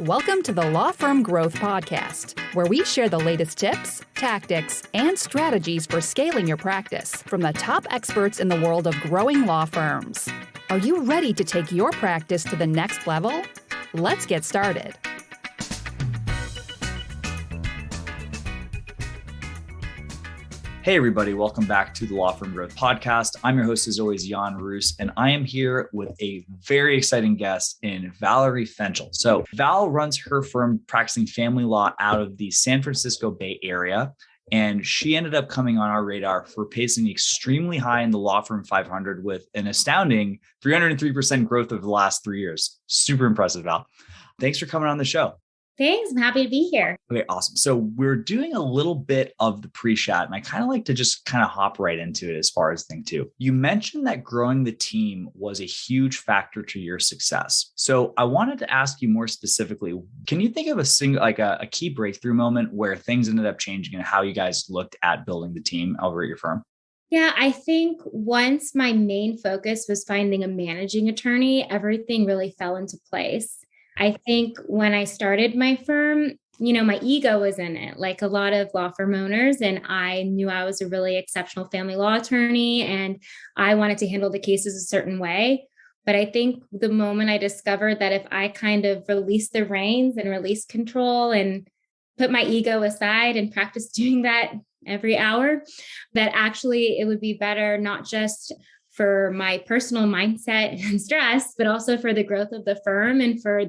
Welcome to the Law Firm Growth Podcast, where we share the latest tips, tactics, and strategies for scaling your practice from the top experts in the world of growing law firms. Are you ready to take your practice to the next level? Let's get started. Hey everybody, welcome back to the Law Firm Growth Podcast. I'm your host as always, Jan Roos, and I am here with a very exciting guest in Valerie Fenchel. So Val runs her firm practicing family law out of the San Francisco Bay Area, and she ended up coming on our radar for pacing extremely high in the Law Firm 500 with an astounding 303% growth over the last 3 years. Super impressive, Val. Thanks for coming on the show. Thanks. I'm happy to be here. Okay, awesome. So we're doing a little bit of the pre-chat, and I kind of like to just kind of hop right into it as far as thing two. You mentioned that growing the team was a huge factor to your success. So I wanted to ask you more specifically, can you think of a single, like a key breakthrough moment where things ended up changing and how you guys looked at building the team over at your firm? Yeah, I think once my main focus was finding a managing attorney, everything really fell into place. I think when I started my firm, my ego was in it, like a lot of law firm owners, and I knew I was a really exceptional family law attorney and I wanted to handle the cases a certain way. But I think the moment I discovered that if I kind of released the reins and released control and put my ego aside and practice doing that every hour, that actually it would be better, not just for my personal mindset and stress, but also for the growth of the firm and for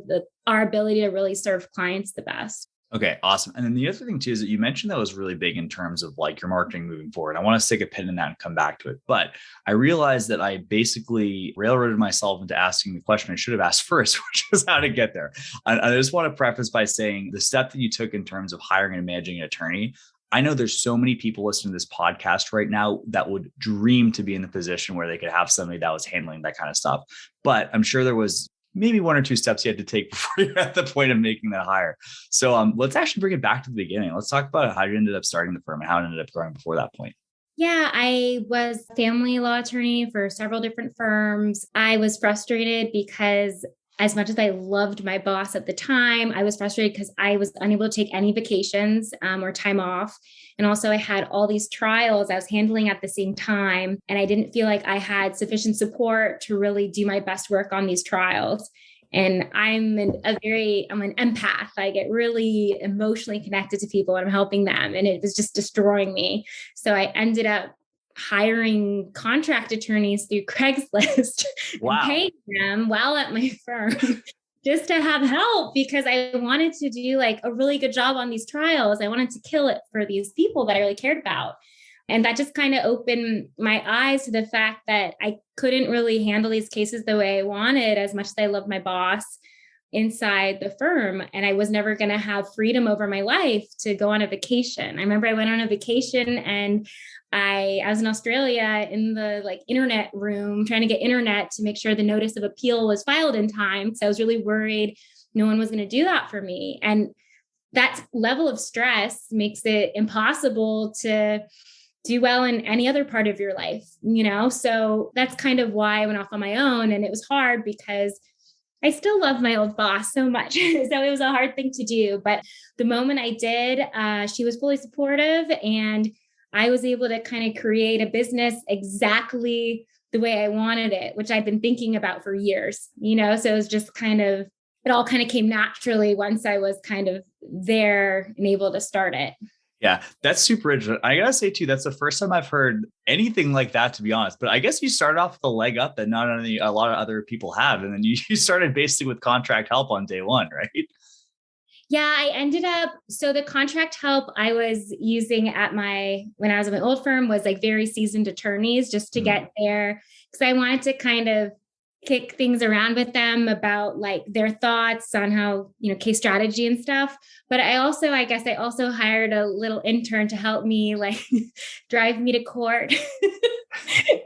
our ability to really serve clients the best. Okay, awesome. And then the other thing too is that you mentioned that was really big in terms of like your marketing moving forward. I want to stick a pin in that and come back to it. But I realized that I basically railroaded myself into asking the question I should have asked first, which is how to get there. I just want to preface by saying the step that you took in terms of hiring and managing an attorney, I know there's so many people listening to this podcast right now that would dream to be in the position where they could have somebody that was handling that kind of stuff. But I'm sure there was maybe one or two steps you had to take before you're at the point of making that hire. So let's actually bring it back to the beginning. Let's talk about how you ended up starting the firm and how it ended up growing before that point. Yeah, I was a family law attorney for several different firms. I was frustrated because as much as I loved my boss at the time, I was frustrated because I was unable to take any vacations or time off. And also I had all these trials I was handling at the same time. And I didn't feel like I had sufficient support to really do my best work on these trials. And I'm an empath. I get really emotionally connected to people when I'm helping them. And it was just destroying me. So I ended up hiring contract attorneys through Craigslist and paying them while at my firm just to have help because I wanted to do like a really good job on these trials. I wanted to kill it for these people that I really cared about. And that just kind of opened my eyes to the fact that I couldn't really handle these cases the way I wanted as much as I loved my boss inside the firm. And I was never going to have freedom over my life to go on a vacation. I remember I went on a vacation and I was in Australia in the internet room trying to get internet to make sure the notice of appeal was filed in time. So I was really worried no one was going to do that for me. And that level of stress makes it impossible to do well in any other part of your life, So that's kind of why I went off on my own. And it was hard because I still love my old boss so much. So it was a hard thing to do. But the moment I did, she was fully supportive and I was able to kind of create a business exactly the way I wanted it, which I've been thinking about for years, So it was just it all kind of came naturally once I was kind of there and able to start it. Yeah, that's super interesting. I gotta say too, that's the first time I've heard anything like that, to be honest. But I guess you started off with a leg up that not only a lot of other people have. And then you started basically with contract help on day one, right? Yeah, I ended up, so the contract help I was using when I was at my old firm was like very seasoned attorneys just to get there. Because I wanted to kind of kick things around with them about like their thoughts on how, case strategy and stuff. But I also hired a little intern to help me like drive me to court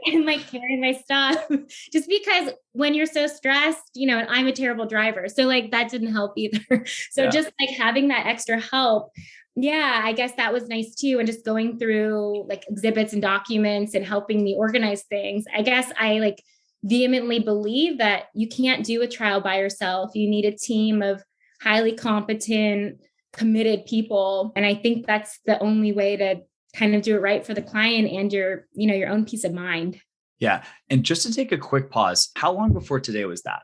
and like carry my stuff just because when you're so stressed, and I'm a terrible driver. So like that didn't help either. So just like having that extra help. Yeah, I guess that was nice too. And just going through like exhibits and documents and helping me organize things. I guess I vehemently believe that you can't do a trial by yourself. You need a team of highly competent, committed people. And I think that's the only way to kind of do it right for the client and your own peace of mind. Yeah. And just to take a quick pause, how long before today was that?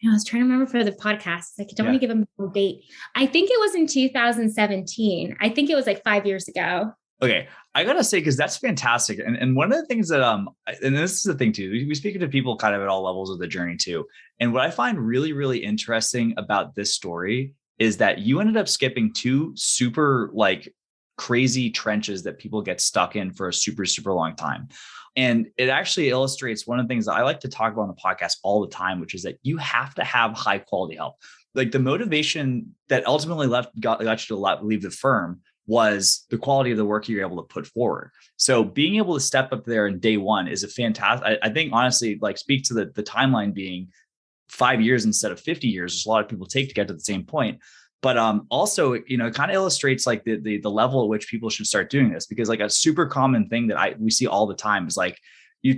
I was trying to remember for the podcast. I don't want to give them a date. I think it was in 2017. I think it was like 5 years ago. Okay. I got to say, because that's fantastic. And one of the things that, and this is the thing too, we speak to people kind of at all levels of the journey too. And what I find really, really interesting about this story is that you ended up skipping two super like crazy trenches that people get stuck in for a super, super long time. And it actually illustrates one of the things that I like to talk about on the podcast all the time, which is that you have to have high quality help. Like the motivation that ultimately got you to leave the firm was the quality of the work you're able to put forward. So being able to step up there in day one is a fantastic, I think honestly, like speak to the timeline being 5 years instead of 50 years, which a lot of people take to get to the same point. But also, it kind of illustrates like the level at which people should start doing this, because like a super common thing that we see all the time is like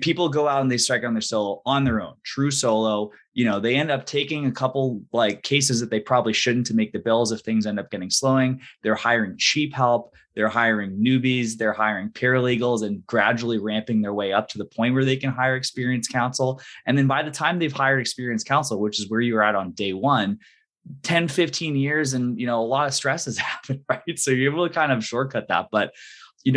people go out and they strike on their solo on their own, true solo. They end up taking a couple like cases that they probably shouldn't to make the bills if things end up getting slowing. They're hiring cheap help. They're hiring newbies. They're hiring paralegals and gradually ramping their way up to the point where they can hire experienced counsel. And then by the time they've hired experienced counsel, which is where you were at on day one, 10, 15 years and, a lot of stress has happened, right? So you're able to kind of shortcut that. But,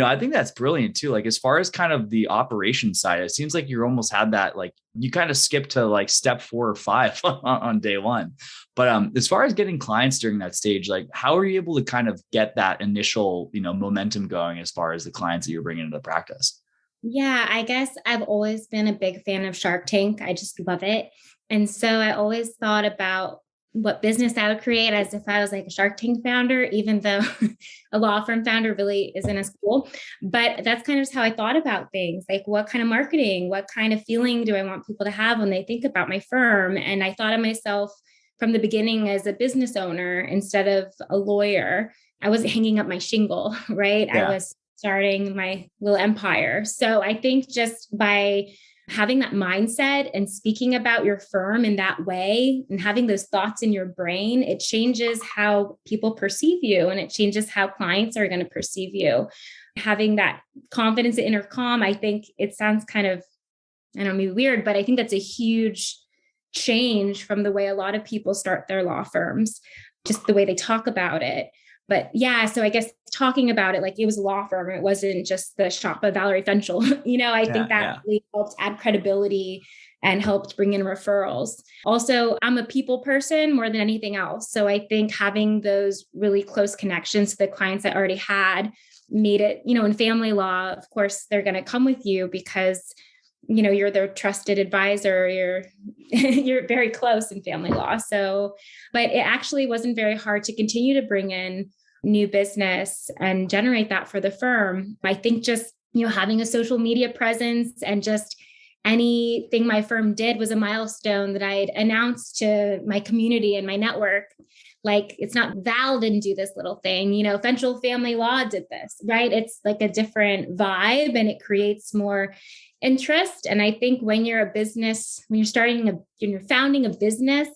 I think that's brilliant too. Like as far as kind of the operation side, it seems like you almost had that, like you kind of skipped to like step 4 or 5 on day one. But as far as getting clients during that stage, like how are you able to kind of get that initial, momentum going as far as the clients that you're bringing into the practice? Yeah, I guess I've always been a big fan of Shark Tank. I just love it. And so I always thought about what business I would create as if I was like a Shark Tank founder, even though a law firm founder really isn't as cool. But that's kind of just how I thought about things. Like what kind of marketing, what kind of feeling do I want people to have when they think about my firm? And I thought of myself from the beginning as a business owner instead of a lawyer. I wasn't hanging up my shingle, right? Yeah. I was starting my little empire. So I think just by having that mindset and speaking about your firm in that way and having those thoughts in your brain, it changes how people perceive you and it changes how clients are going to perceive you. Having that confidence and inner calm, I think it sounds kind of, I don't know, maybe weird, but I think that's a huge change from the way a lot of people start their law firms, just the way they talk about it. But yeah, so I guess talking about it like it was a law firm, it wasn't just the shop of Valerie Fenchel. I think that really helped add credibility and helped bring in referrals. Also, I'm a people person more than anything else. So I think having those really close connections to the clients I already had made it, in family law, of course, they're going to come with you because you're their trusted advisor, you're very close in family law. So, but it actually wasn't very hard to continue to bring in new business and generate that for the firm. I think just, having a social media presence and just anything my firm did was a milestone that I'd announced to my community and my network. Like, it's not Val didn't do this little thing, Fenchel Family Law did this, right? It's like a different vibe and it creates more interest. And I think when you're when you're founding a business,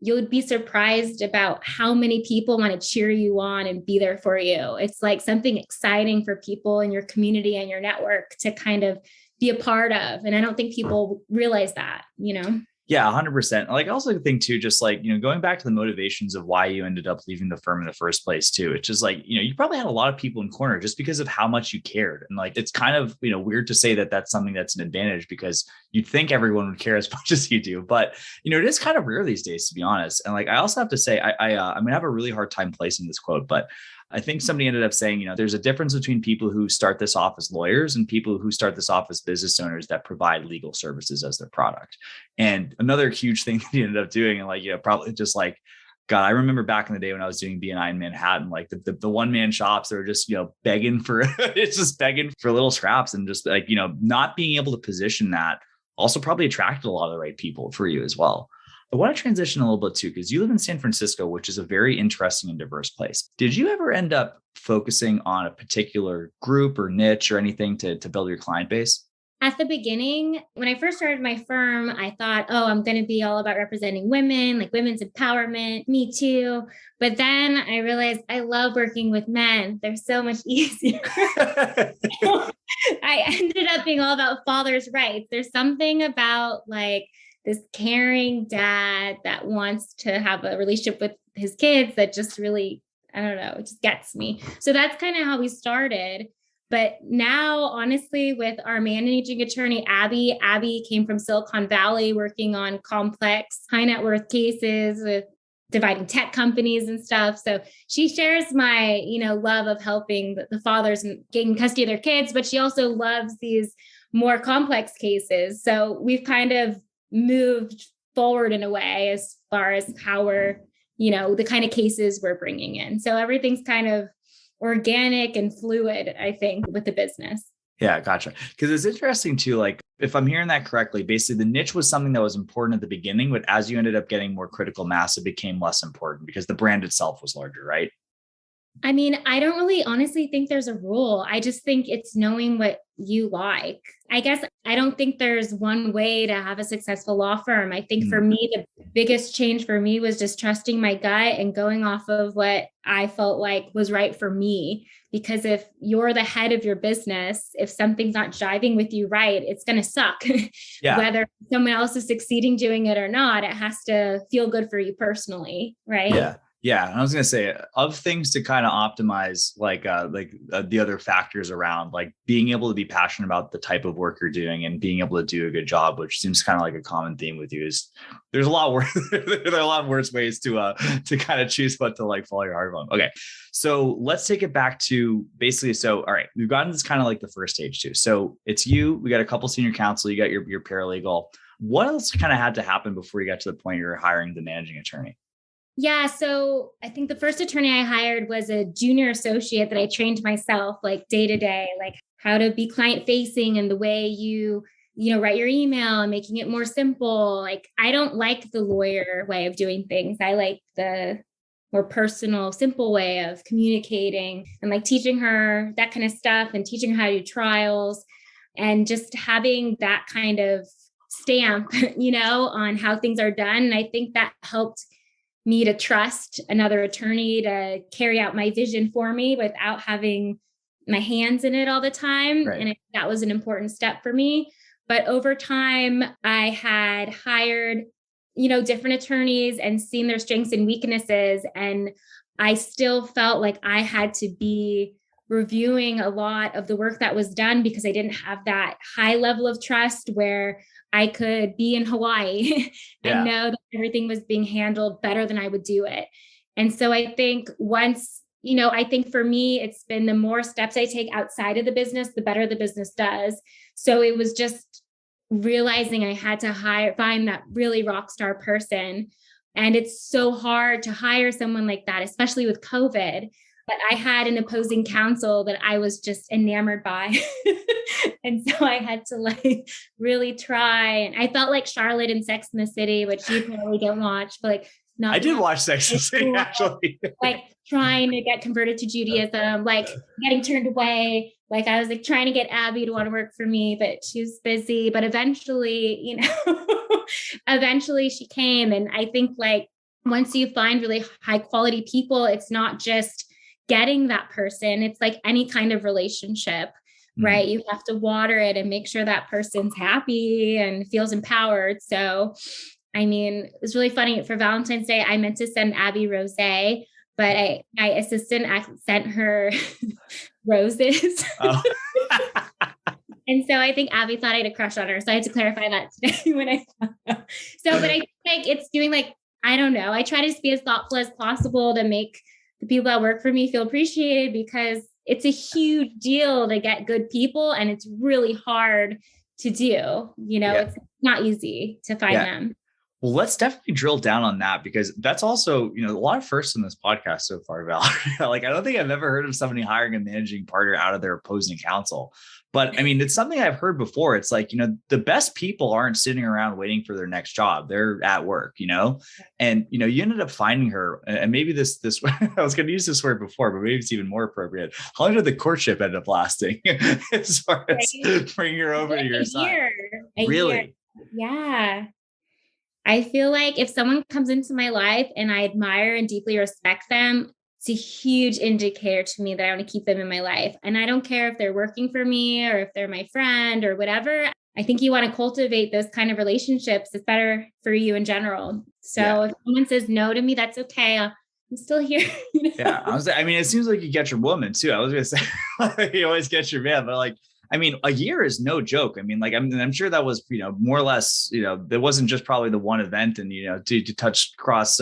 you'll be surprised about how many people want to cheer you on and be there for you. It's like something exciting for people in your community and your network to kind of be a part of. And I don't think people realize that, Yeah, 100%. Like I also think too, just like, going back to the motivations of why you ended up leaving the firm in the first place too. It's just like, you probably had a lot of people in corner just because of how much you cared. And like, it's kind of, weird to say that that's something that's an advantage because you'd think everyone would care as much as you do. But, it is kind of rare these days, to be honest. And like, I also have to say, I'm going to have a really hard time placing this quote, but I think somebody ended up saying, there's a difference between people who start this off as lawyers and people who start this off as business owners that provide legal services as their product. And another huge thing that he ended up doing, and like, probably just like, God, I remember back in the day when I was doing BNI in Manhattan, like the one-man shops, they were just, begging for, it's just begging for little scraps and just like, not being able to position that also probably attracted a lot of the right people for you as well. I want to transition a little bit too, because you live in San Francisco, which is a very interesting and diverse place. Did you ever end up focusing on a particular group or niche or anything to build your client base? At the beginning, when I first started my firm, I thought, oh, I'm going to be all about representing women, like women's empowerment, me too. But then I realized I love working with men. They're so much easier. I ended up being all about fathers' rights. There's something about like this caring dad that wants to have a relationship with his kids that just really, I don't know, it just gets me. So that's kind of how we started. But now, honestly, with our managing attorney, Abby came from Silicon Valley working on complex high net worth cases with dividing tech companies and stuff. So she shares my, love of helping the fathers and getting custody of their kids, but she also loves these more complex cases. So we've kind of moved forward in a way as far as how we're, the kind of cases we're bringing in. So everything's kind of organic and fluid, I think, with the business. Yeah, gotcha. Because it's interesting too, like if I'm hearing that correctly, basically the niche was something that was important at the beginning, but as you ended up getting more critical mass, it became less important because the brand itself was larger, right? I mean, I don't really honestly think there's a rule. I just think it's knowing what you like. I guess I don't think there's one way to have a successful law firm. I think for me, the biggest change for me was just trusting my gut and going off of what I felt like was right for me. Because if you're the head of your business, if something's not jiving with you right, it's going to suck. Yeah. Whether someone else is succeeding doing it or not, it has to feel good for you personally, right? Yeah. Yeah. And I was going to say of things to kind of optimize, the other factors around like being able to be passionate about the type of work you're doing and being able to do a good job, which seems kind of like a common theme with you is there's a lot worse, there are a lot worse ways to kind of choose what to like follow your heart on. Okay. So let's take it back to basically, all right, we've gotten this kind of like the first stage too. So it's you, we got a couple senior counsel, you got your paralegal. What else kind of had to happen before you got to the point you're hiring the managing attorney? Yeah. So I think the first attorney I hired was a junior associate that I trained myself, like day to day, like how to be client facing and the way you write your email and making it more simple. Like I don't like the lawyer way of doing things. I like the more personal, simple way of communicating and like teaching her that kind of stuff and teaching her how to do trials and just having that kind of stamp, on how things are done. And I think that helped me to trust another attorney to carry out my vision for me without having my hands in it all the time. Right. And that was an important step for me. But over time, I had hired, different attorneys and seen their strengths and weaknesses. And I still felt like I had to be reviewing a lot of the work that was done because I didn't have that high level of trust where I could be in Hawaii and know that everything was being handled better than I would do it. And so I think I think for me, it's been the more steps I take outside of the business, the better the business does. So it was just realizing I had to find that really rock star person. And it's so hard to hire someone like that, especially with COVID. But I had an opposing counsel that I was just enamored by. And so I had to like really try. And I felt like Charlotte in Sex and the City, which you probably don't watch, but like not. I did watch Sex and the City actually. Like trying to get converted to Judaism, like getting turned away. Like I was like trying to get Abby to want to work for me, but she was busy. But eventually, eventually she came. And I think like once you find really high quality people, it's not just getting that person. It's like any kind of relationship, right? You have to water it and make sure that person's happy and feels empowered. So, I mean, it's really funny for Valentine's Day, I meant to send Abby rosé, but my assistant sent her roses. Oh. And so I think Abby thought I had a crush on her. So I had to clarify that today when I found out. So, but I think it's doing like, I don't know. I try to be as thoughtful as possible to make the people that work for me feel appreciated because it's a huge deal to get good people and it's really hard to do. It's not easy to find them. Well, let's definitely drill down on that because that's also, a lot of firsts in this podcast so far, Valerie. Like, I don't think I've ever heard of somebody hiring a managing partner out of their opposing counsel. But I mean, it's something I've heard before. It's like, the best people aren't sitting around waiting for their next job. They're at work, and, you ended up finding her. And maybe this, I was going to use this word before, but maybe it's even more appropriate. How long did the courtship end up lasting as far as bringing her over to your side? Really? Year. Yeah. I feel like if someone comes into my life and I admire and deeply respect them, it's a huge indicator to me that I want to keep them in my life. And I don't care if they're working for me or if they're my friend or whatever. I think you want to cultivate those kind of relationships. It's better for you in general. So if someone says no to me, that's okay. I'm still here. Yeah. It seems like you get your woman too. I was going to say, you always get your man, but a year is no joke. I'm sure that was, more or less, there wasn't just probably the one event and, to touch cross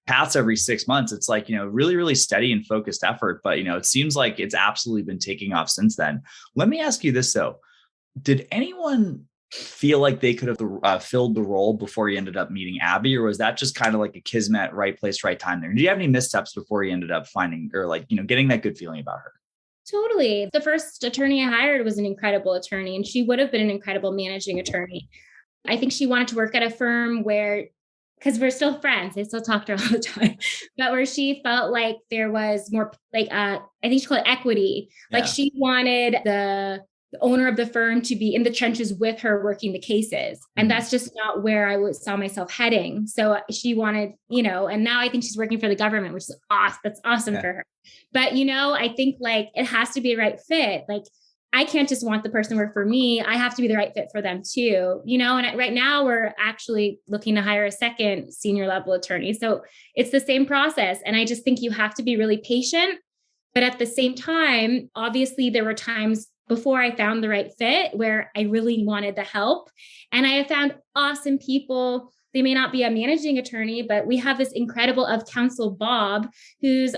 paths every 6 months. It's like, really, really steady and focused effort. But, it seems like it's absolutely been taking off since then. Let me ask you this, though. Did anyone feel like they could have filled the role before you ended up meeting Abby? Or was that just kind of like a kismet, right place, right time there? Do you have any missteps before you ended up finding or getting that good feeling about her? Totally. The first attorney I hired was an incredible attorney, and she would have been an incredible managing attorney. I think she wanted to work at a firm because we're still friends, I still talk to her all the time, but where she felt like there was more I think she called it equity. Like she wanted the owner of the firm to be in the trenches with her working the cases. And that's just not where I saw myself heading. So she wanted, and now I think she's working for the government, which is awesome. That's awesome for her. But, I think it has to be a right fit. I can't just want the person to work for me. I have to be the right fit for them too, and right now we're actually looking to hire a second senior level attorney. So it's the same process. And I just think you have to be really patient. But at the same time, obviously there were times before I found the right fit where I really wanted the help. And I have found awesome people. They may not be a managing attorney, but we have this incredible of counsel, Bob, who's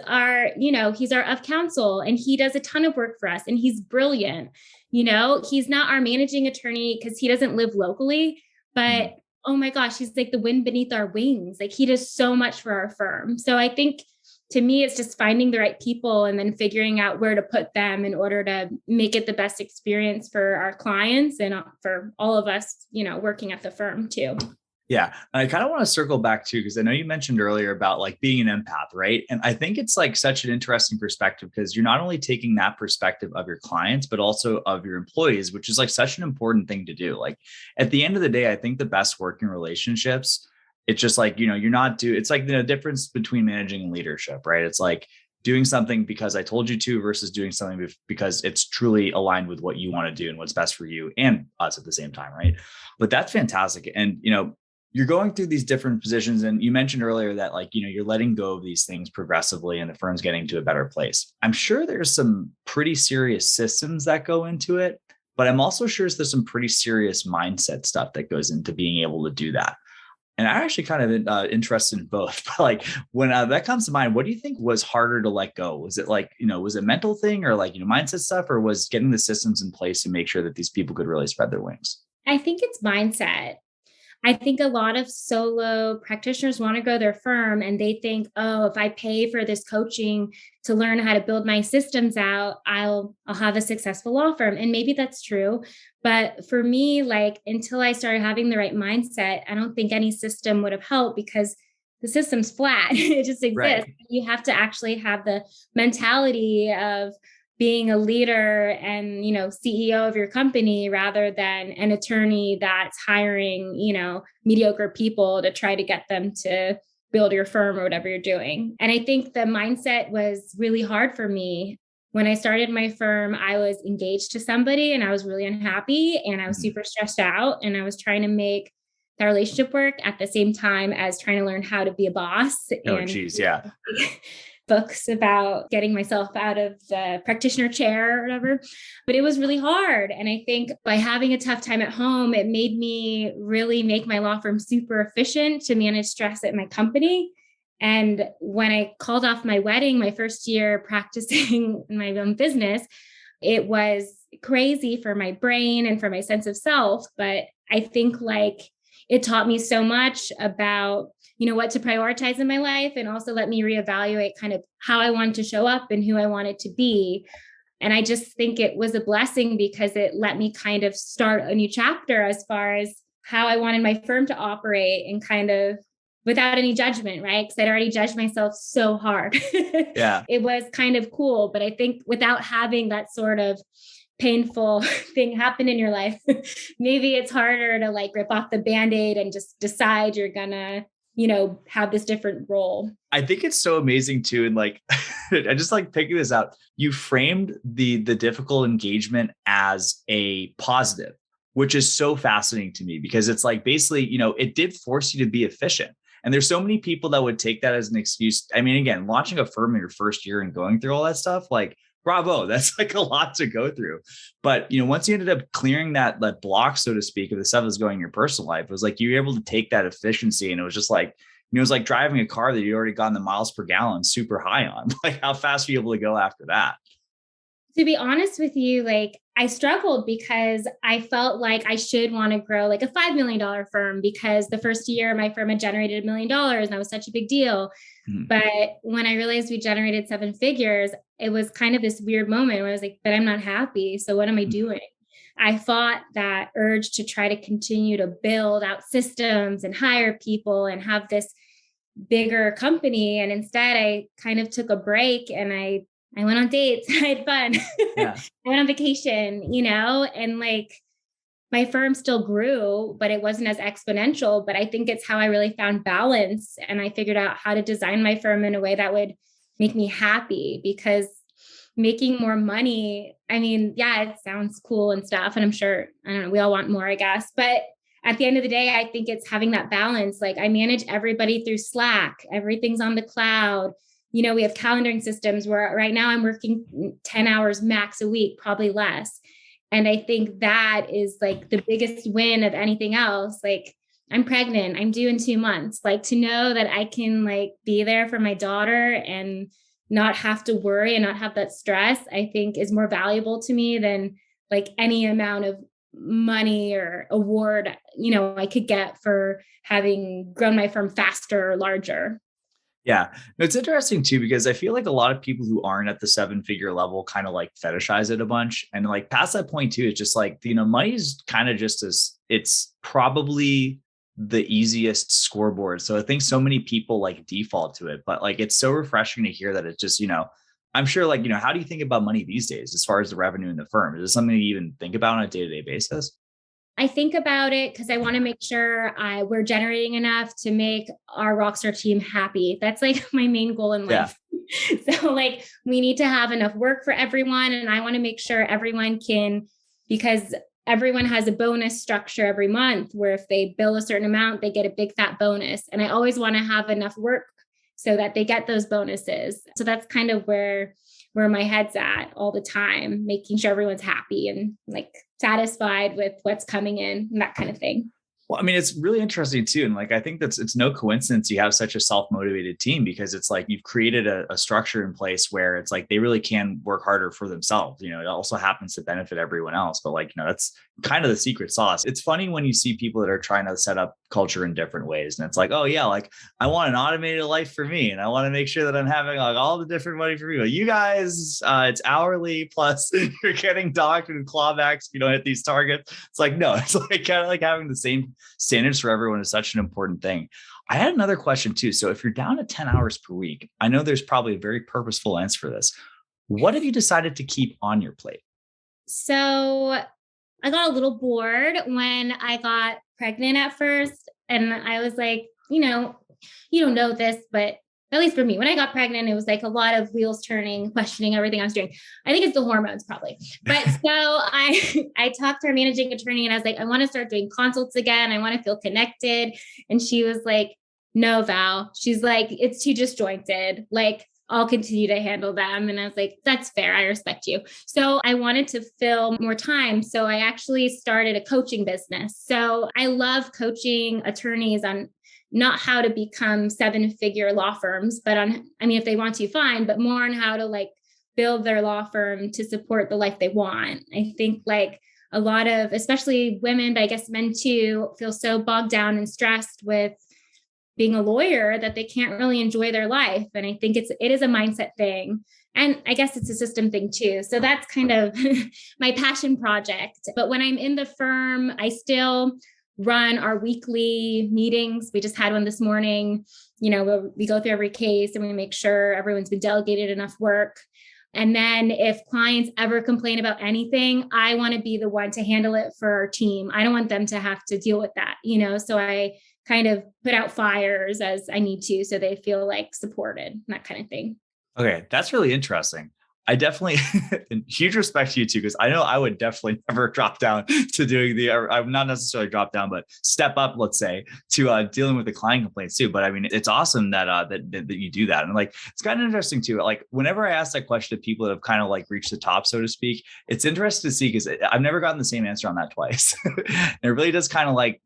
he's our of counsel, and he does a ton of work for us and he's brilliant. He's not our managing attorney because he doesn't live locally, but oh my gosh, he's like the wind beneath our wings. He does so much for our firm. So I think to me, it's just finding the right people and then figuring out where to put them in order to make it the best experience for our clients and for all of us, working at the firm too. Yeah. I kind of want to circle back too, because I know you mentioned earlier about being an empath, right? And I think it's such an interesting perspective because you're not only taking that perspective of your clients, but also of your employees, which is such an important thing to do. At the end of the day, I think the best working relationships, it's just you're not it's the difference between managing and leadership, right? It's doing something because I told you to versus doing something because it's truly aligned with what you want to do and what's best for you and us at the same time, right? But that's fantastic. And, you're going through these different positions. And you mentioned earlier that you're letting go of these things progressively and the firm's getting to a better place. I'm sure there's some pretty serious systems that go into it, but I'm also sure there's some pretty serious mindset stuff that goes into being able to do that. And I'm actually kind of interested in both. But when that comes to mind, what do you think was harder to let go? Was it was it a mental thing or mindset stuff, or was getting the systems in place to make sure that these people could really spread their wings? I think it's mindset. I think a lot of solo practitioners want to grow their firm and they think, oh, if I pay for this coaching to learn how to build my systems out, I'll have a successful law firm. And maybe that's true. But for me, until I started having the right mindset, I don't think any system would have helped because the system's flat. It just exists. Right. You have to actually have the mentality of being a leader and, CEO of your company rather than an attorney that's hiring, mediocre people to try to get them to build your firm or whatever you're doing. And I think the mindset was really hard for me. When I started my firm, I was engaged to somebody and I was really unhappy and I was super stressed out and I was trying to make that relationship work at the same time as trying to learn how to be a boss. Oh, geez. Yeah. Books about getting myself out of the practitioner chair or whatever, but it was really hard. And I think by having a tough time at home, it made me really make my law firm super efficient to manage stress at my company. And when I called off my wedding, my first year practicing in my own business, it was crazy for my brain and for my sense of self. But I think it taught me so much about, what to prioritize in my life, and also let me reevaluate kind of how I wanted to show up and who I wanted to be. And I just think it was a blessing because it let me kind of start a new chapter as far as how I wanted my firm to operate, and kind of without any judgment, right? Because I'd already judged myself so hard. Yeah. It was kind of cool. But I think without having that sort of painful thing happen in your life, maybe it's harder to like rip off the Band-Aid and just decide you're gonna, have this different role. I think it's so amazing too. And like, I just like picking this out. You framed the difficult engagement as a positive, which is so fascinating to me, because it's like, basically, it did force you to be efficient. And there's so many people that would take that as an excuse. I mean, again, launching a firm in your first year and going through all that stuff, like, bravo, that's like a lot to go through. But, once you ended up clearing that block, so to speak, of the stuff that's going in your personal life, it was like you were able to take that efficiency, and it was just like, it was like driving a car that you already gotten the miles per gallon super high on. Like, how fast were you able to go after that? To be honest with you, like I struggled because I felt like I should want to grow like a $5 million firm, because the first year my firm had generated $1 million and that was such a big deal. Mm-hmm. But when I realized we generated 7 figures, it was kind of this weird moment where I was like, but I'm not happy. So what am I doing? I fought that urge to try to continue to build out systems and hire people and have this bigger company. And instead I kind of took a break, and I went on dates. I had fun. Yeah. I went on vacation, and like my firm still grew, but it wasn't as exponential. But I think it's how I really found balance. And I figured out how to design my firm in a way that would make me happy, because making more money, I mean, yeah, it sounds cool and stuff. And I'm sure, I don't know, we all want more, I guess. But at the end of the day, I think it's having that balance. Like I manage everybody through Slack. Everything's on the cloud. We have calendaring systems where right now I'm working 10 hours max a week, probably less. And I think that is like the biggest win of anything else. Like I'm pregnant, I'm due in 2 months. Like to know that I can like be there for my daughter and not have to worry and not have that stress, I think is more valuable to me than like any amount of money or award, I could get for having grown my firm faster or larger. Yeah, it's interesting too, because I feel like a lot of people who aren't at the 7-figure level kind of like fetishize it a bunch. And like past that point too, it's just like, money's kind of just it's probably the easiest scoreboard. So I think so many people like default to it, but like, it's so refreshing to hear that it's just, I'm sure like, how do you think about money these days as far as the revenue in the firm? Is it something you even think about on a day-to-day basis? I think about it because I want to make sure we're generating enough to make our Rockstar team happy. That's like my main goal in life. Yeah. So like we need to have enough work for everyone. And I want to make sure everyone can, because everyone has a bonus structure every month where if they bill a certain amount, they get a big fat bonus. And I always want to have enough work so that they get those bonuses. So that's kind of where my head's at all the time, making sure everyone's happy and like satisfied with what's coming in and that kind of thing. Well, I mean, it's really interesting too. And like, I think it's no coincidence you have such a self-motivated team, because it's like you've created a structure in place where it's like they really can work harder for themselves. It also happens to benefit everyone else. But like, that's kind of the secret sauce. It's funny when you see people that are trying to set up culture in different ways. And it's like, oh yeah, like I want an automated life for me. And I want to make sure that I'm having like all the different money for me. But you guys, it's hourly plus you're getting docked and clawbacks if you don't hit these targets. It's like, no, it's like kind of like having the same standards for everyone is such an important thing. I had another question too. So if you're down to 10 hours per week, I know there's probably a very purposeful answer for this. What have you decided to keep on your plate? So I got a little bored when I got pregnant at first. And I was like, you don't know this, but at least for me, when I got pregnant, it was like a lot of wheels turning, questioning everything I was doing. I think it's the hormones probably. But so I talked to our managing attorney and I was like, I want to start doing consults again. I want to feel connected. And she was like, no, Val. She's like, it's too disjointed. Like, I'll continue to handle them. And I was like, that's fair. I respect you. So I wanted to fill more time. So I actually started a coaching business. So I love coaching attorneys on not how to become 7-figure law firms, but if they want to, fine, but more on how to like build their law firm to support the life they want. I think like a lot of, especially women, but I guess men too, feel so bogged down and stressed with being a lawyer that they can't really enjoy their life. And I think it is a mindset thing. And I guess it's a system thing too. So that's kind of my passion project. But when I'm in the firm, I still run our weekly meetings. We just had one this morning. We go through every case and we make sure everyone's been delegated enough work. And then if clients ever complain about anything, I want to be the one to handle it for our team. I don't want them to have to deal with that, so I kind of put out fires as I need to, so they feel like supported, that kind of thing. Okay. That's really interesting. I definitely, huge respect to you too, because I know I would definitely never drop down to doing I'm not necessarily drop down, but step up, let's say, to dealing with the client complaints too. But I mean, it's awesome that you do that. And like, it's kind of interesting too. Like whenever I ask that question to people that have kind of like reached the top, so to speak, it's interesting to see because I've never gotten the same answer on that twice. And it really does kind of like,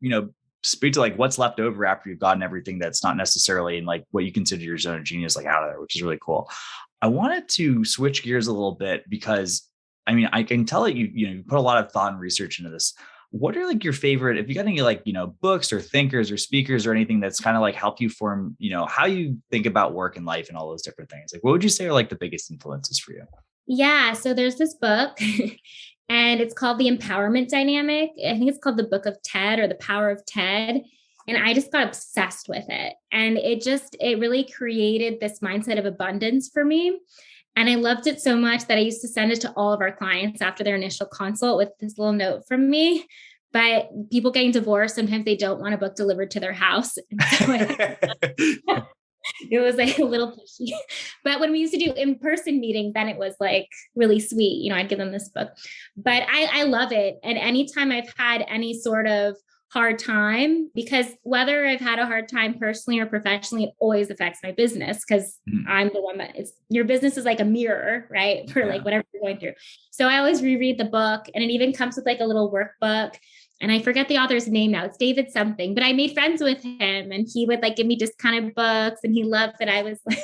speak to like what's left over after you've gotten everything that's not necessarily in like what you consider your zone of genius, like out of there, which is really cool. I wanted to switch gears a little bit because I mean, I can tell that you put a lot of thought and research into this. What are like your favorite, if you got any like, books or thinkers or speakers or anything that's kind of like help you form, how you think about work and life and all those different things? Like, what would you say are like the biggest influences for you? Yeah. So there's this book and it's called The Empowerment Dynamic. I think it's called The Book of Ted or The Power of Ted. And I just got obsessed with it. And it really created this mindset of abundance for me. And I loved it so much that I used to send it to all of our clients after their initial consult with this little note from me. But people getting divorced, sometimes they don't want a book delivered to their house. And so it was like a little pushy. But when we used to do in-person meetings, then it was like really sweet. I'd give them this book. But I love it. And anytime I've had any sort of hard time, because whether I've had a hard time personally or professionally, it always affects my business because I'm the one your business is like a mirror, right? For like whatever you're going through. So I always reread the book, and it even comes with like a little workbook. And I forget the author's name now. It's David something, but I made friends with him and he would like give me discounted books, and he loved that I was like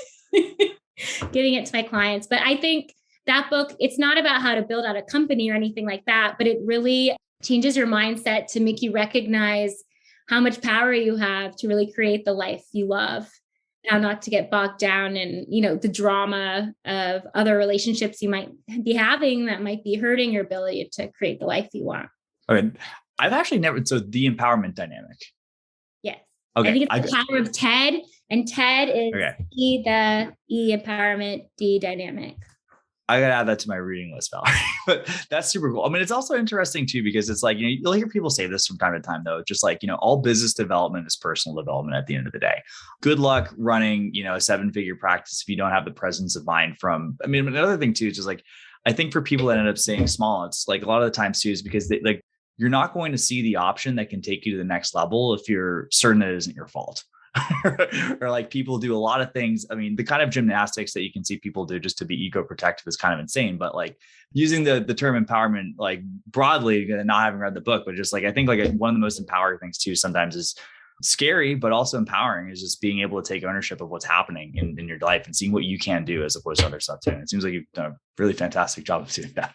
giving it to my clients. But I think that book, it's not about how to build out a company or anything like that, but it really changes your mindset to make you recognize how much power you have to really create the life you love. Now, not to get bogged down in, the drama of other relationships you might be having that might be hurting your ability to create the life you want. Okay. I've actually never, so The Empowerment Dynamic. Yes. Okay. I think it's The Power of Ted, and Ted is the empowerment, D dynamic. I got to add that to my reading list, Valerie. But that's super cool. I mean, it's also interesting too, because it's like, you'll hear people say this from time to time, though, just like, all business development is personal development at the end of the day. Good luck running, a 7-figure practice if you don't have the presence of mind another thing too, is just like, I think for people that end up staying small, it's like a lot of the times too, is because you're not going to see the option that can take you to the next level if you're certain that it isn't your fault. Or like people do a lot of things. I mean, the kind of gymnastics that you can see people do just to be ego protective is kind of insane. But like using the term empowerment, like broadly, not having read the book, but just like, I think like one of the most empowering things too, sometimes is scary, but also empowering, is just being able to take ownership of what's happening in your life and seeing what you can do as opposed to other stuff too. And it seems like you've done a really fantastic job of doing that.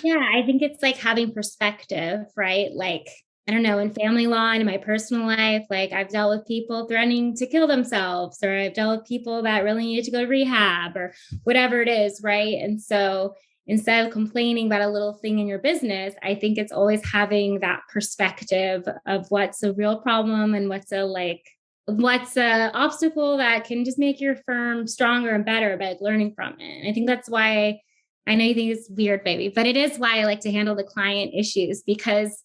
Yeah. I think it's like having perspective, right? Like, I don't know, in family law and in my personal life, like I've dealt with people threatening to kill themselves, or I've dealt with people that really needed to go to rehab or whatever it is, right? And so instead of complaining about a little thing in your business, I think it's always having that perspective of what's a real problem and what's a obstacle that can just make your firm stronger and better by learning from it. And I think that's why, I know you think it's weird, baby, but it is why I like to handle the client issues, because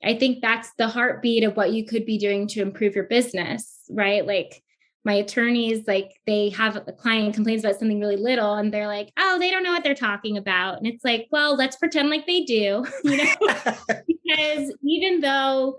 I think that's the heartbeat of what you could be doing to improve your business, right? Like my attorneys, like they have a client complains about something really little and they're like, oh, they don't know what they're talking about. And it's like, well, let's pretend like they do, because even though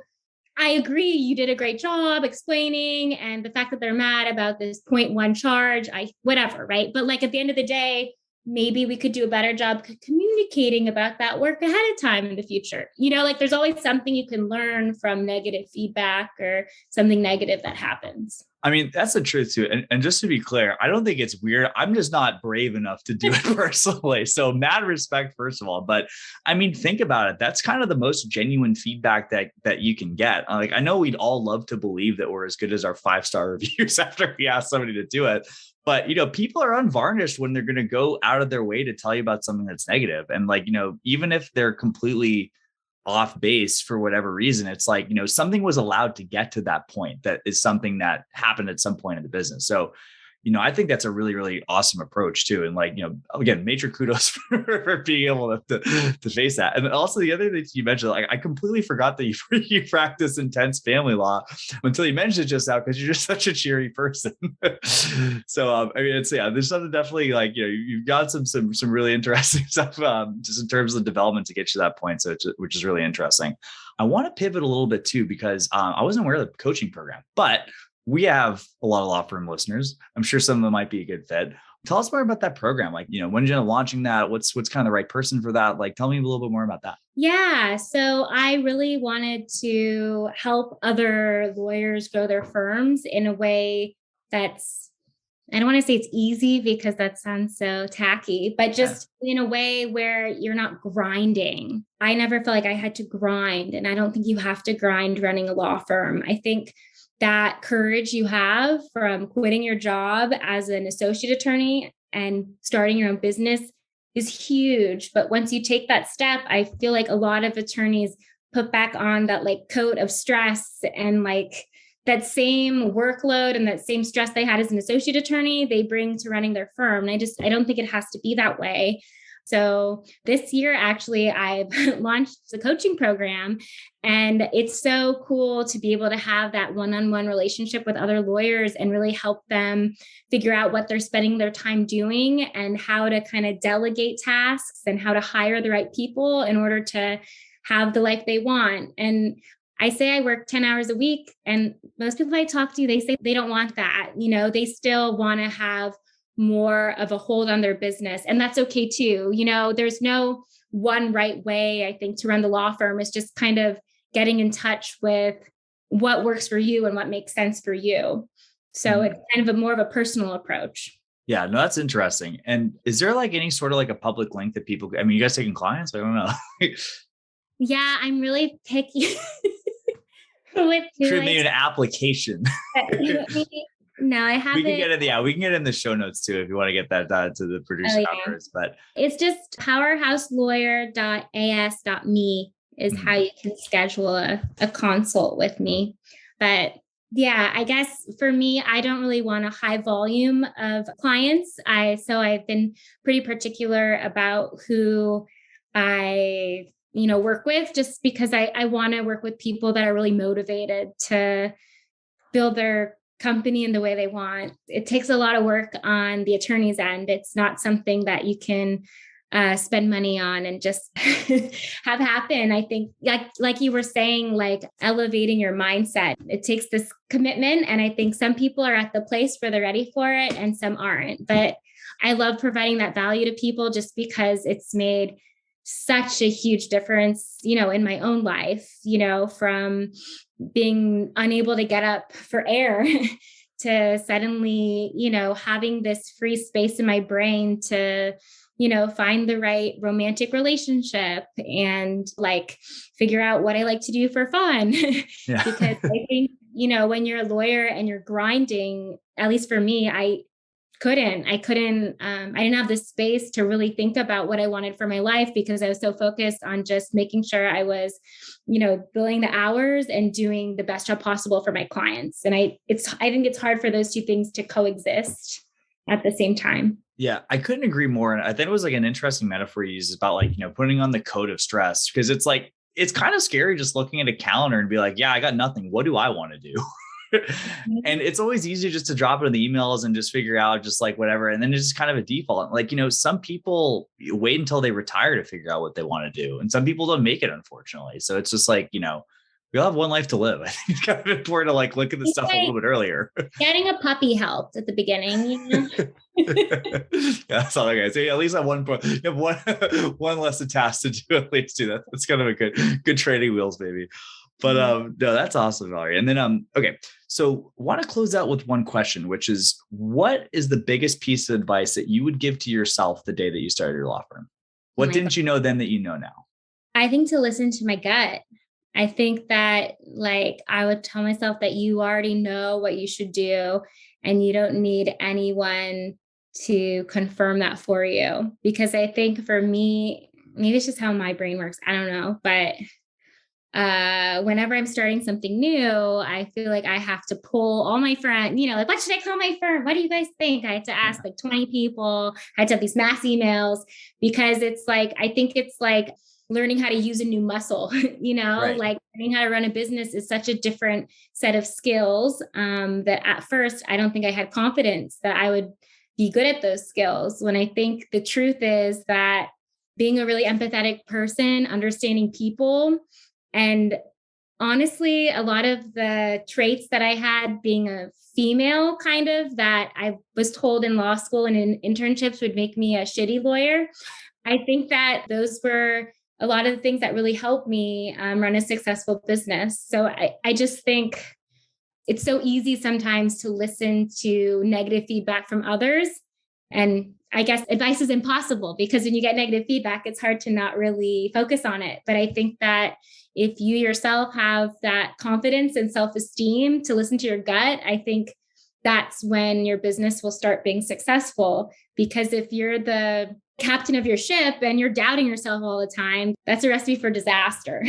I agree you did a great job explaining, and the fact that they're mad about this 0.1 charge, whatever, right? But like at the end of the day, maybe we could do a better job communicating about that work ahead of time in the future. Like there's always something you can learn from negative feedback or something negative that happens. I mean, that's the truth too. And just to be clear, I don't think it's weird. I'm just not brave enough to do it personally. So mad respect, first of all. But I mean, think about it. That's kind of the most genuine feedback that you can get. Like, I know we'd all love to believe that we're as good as our 5-star reviews after we ask somebody to do it. But, people are unvarnished when they're going to go out of their way to tell you about something that's negative. And like, even if they're completely off base for whatever reason, it's like, something was allowed to get to that point. That is something that happened at some point in the business. So, I think that's a really, really awesome approach too. And like, again, major kudos for being able to face that. And also the other things you mentioned, like I completely forgot that you practice intense family law until you mentioned it just now, because you're just such a cheery person. So, I mean, there's something definitely like, you've got some really interesting stuff just in terms of development to get you to that point. So, which is really interesting. I want to pivot a little bit too, because I wasn't aware of the coaching program, but we have a lot of law firm listeners. I'm sure some of them might be a good fit. Tell us more about that program. Like, when did you end up launching that? What's kind of the right person for that? Like, tell me a little bit more about that. Yeah. So I really wanted to help other lawyers grow their firms in a way that's, I don't want to say it's easy because that sounds so tacky, but just in a way where you're not grinding. I never felt like I had to grind, and I don't think you have to grind running a law firm. I think that courage you have from quitting your job as an associate attorney and starting your own business is huge. But once you take that step, I feel like a lot of attorneys put back on that like coat of stress and like that same workload and that same stress they had as an associate attorney, they bring to running their firm. And I don't think it has to be that way. So this year, actually, I've launched the coaching program, and it's so cool to be able to have that one-on-one relationship with other lawyers and really help them figure out what they're spending their time doing and how to kind of delegate tasks and how to hire the right people in order to have the life they want. And I say I work 10 hours a week, and most people I talk to, they say they don't want that. They still want to have more of a hold on their business. And that's okay too. There's no one right way, I think, to run the law firm. It's just kind of getting in touch with what works for you and what makes sense for you. So it's kind of more of a personal approach. Yeah, no, that's interesting. And is there like any sort of like a public link that people, I mean, you guys taking clients? I don't know. Yeah, I'm really picky. Should be an application. No, I haven't. We can get it in the show notes too if you want to get that to the producer afterwards. But it's just powerhouselawyer.as.me is how you can schedule a consult with me. But yeah, I guess for me, I don't really want a high volume of clients. So I've been pretty particular about who I work with, just because I want to work with people that are really motivated to build their company in the way they want. It takes a lot of work on the attorney's end. It's not something that you can spend money on and just have happen. I think like you were saying, like elevating your mindset, it takes this commitment. And I think some people are at the place where they're ready for it and some aren't. But I love providing that value to people just because it's made such a huge difference, in my own life, from being unable to get up for air to suddenly, having this free space in my brain to, find the right romantic relationship and like figure out what I like to do for fun. Yeah. Because I think, when you're a lawyer and you're grinding, at least for me, I didn't have the space to really think about what I wanted for my life because I was so focused on just making sure I was, billing the hours and doing the best job possible for my clients. And I think it's hard for those two things to coexist at the same time. Yeah, I couldn't agree more. And I think it was like an interesting metaphor you used about like, putting on the coat of stress, because it's like, it's kind of scary just looking at a calendar and be like, yeah, I got nothing. What do I want to do? And it's always easy just to drop it in the emails and just figure out just like whatever. And then it's just kind of a default. Like, some people wait until they retire to figure out what they want to do. And some people don't make it, unfortunately. So it's just like, we we all have one life to live. I think it's kind of important to like look at the stuff a little bit earlier. Getting a puppy helped at the beginning, you know? Yeah, that's all I gotta say. At least at one point, you have one less task to do. At least do that. That's kind of a good training wheels, maybe. But no, that's awesome, Valerie. And then okay, so want to close out with one question, which is, what is the biggest piece of advice that you would give to yourself the day that you started your law firm? What didn't you know then that you know now? I think to listen to my gut. I think that like I would tell myself that you already know what you should do and you don't need anyone to confirm that for you. Because I think for me, maybe it's just how my brain works. I don't know. But whenever I'm starting something new, I feel like I have to pull all my friends, you know, like, what should I call my firm? What do you guys think? I had to ask like 20 people. I had to have these mass emails because it's like, I think it's like learning how to use a new muscle, you know, Right. like learning how to run a business is such a different set of skills that at first, I don't think I had confidence that I would be good at those skills. When I think the truth is that being a really empathetic person, understanding people, and honestly, a lot of the traits that I had being a female kind of that I was told in law school and in internships would make me a shitty lawyer. I think that those were a lot of the things that really helped me run a successful business. So I just think it's so easy sometimes to listen to negative feedback from others. And I guess advice is impossible because when you get negative feedback, it's hard to not really focus on it. But I think that if you yourself have that confidence and self-esteem to listen to your gut, I think that's when your business will start being successful. Because if you're the captain of your ship and you're doubting yourself all the time, that's a recipe for disaster.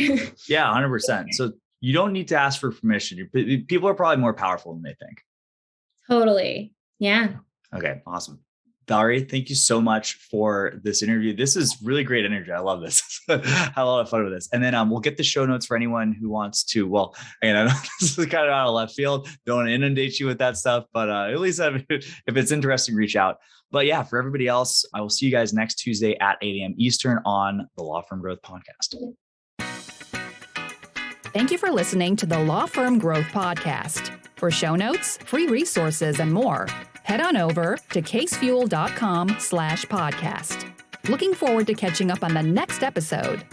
Yeah, 100%. So you don't need to ask for permission. People are probably more powerful than they think. Totally. Yeah. Okay, awesome. Valerie, thank you so much for this interview. This is really great energy. I love this. Had a lot of fun with this. And then we'll get the show notes for anyone who wants to. Well, again, I know this is kind of out of left field. Don't want to inundate you with that stuff, but at least if it's interesting, reach out. But yeah, for everybody else, I will see you guys next Tuesday at 8 a.m. Eastern on the Law Firm Growth Podcast. Thank you for listening to the Law Firm Growth Podcast. For show notes, free resources, and more, head on over to casefuel.com/podcast. Looking forward to catching up on the next episode.